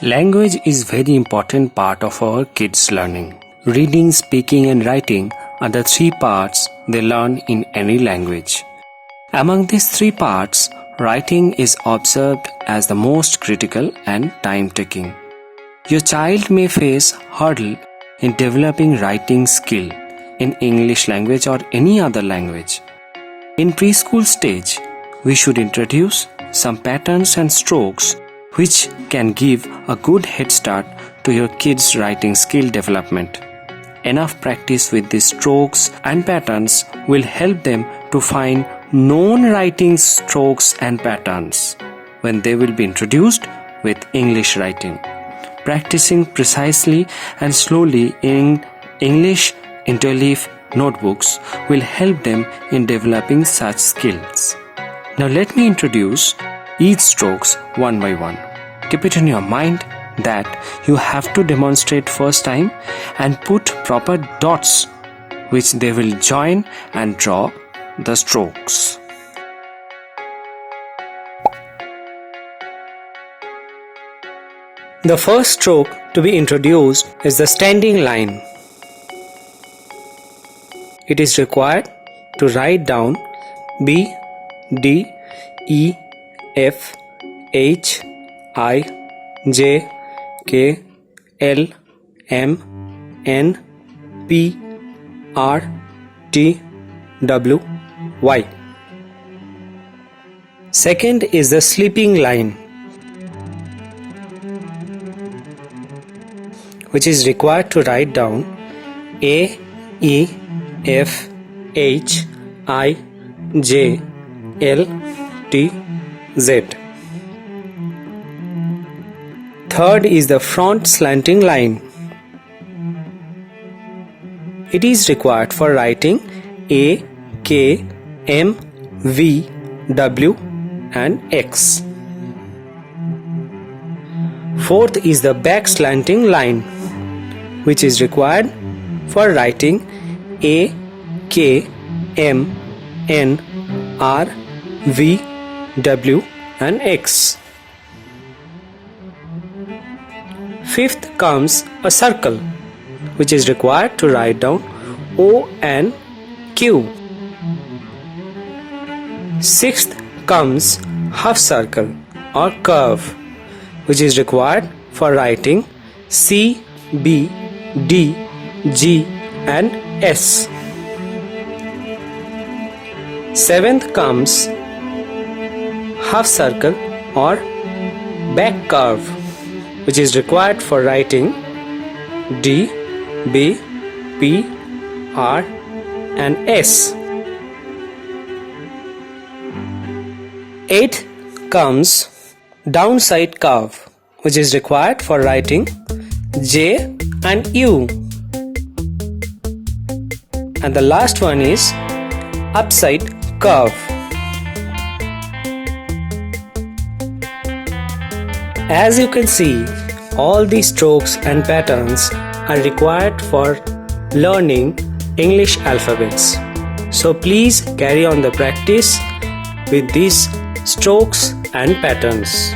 Language is very important part of our kids' learning. Reading, speaking and writing are the three parts they learn in any language. Among these three parts, writing is observed as the most critical and time-taking. Your child may face hurdle in developing writing skill in English language or any other language. In preschool stage, we should introduce some patterns and strokes which can give a good head start to your kids' writing skill development. Enough practice with these strokes and patterns will help them to find known writing strokes and patterns when they will be introduced with English writing. Practicing precisely and slowly in English interleaf notebooks will help them in developing such skills. Now let me introduce each strokes one by one. Keep it in your mind that you have to demonstrate first time and put proper dots which they will join and draw the strokes. The first stroke to be introduced is the standing line. It is required to write down B, D, E, F, H, I, J, K, L, M, N, P, R, T, W, Y. Second is the sleeping line, which is required to write down A, E, F, H, I, J, L, T, Z. Third is the front slanting line. It is required for writing A, K, M, V, W and X. Fourth is the back slanting line, which is required for writing A, K, M, N, R, V, W and X. Fifth comes a circle, which is required to write down O and Q. Sixth comes half circle or curve, which is required for writing C, B, D, G and S. Seventh comes half circle or back curve, which is required for writing D, B, P, R and S. Eighth comes downside curve, which is required for writing J and U. And the last one is upside curve. As you can see, all these strokes and patterns are required for learning English alphabets. So please carry on the practice with these strokes and patterns.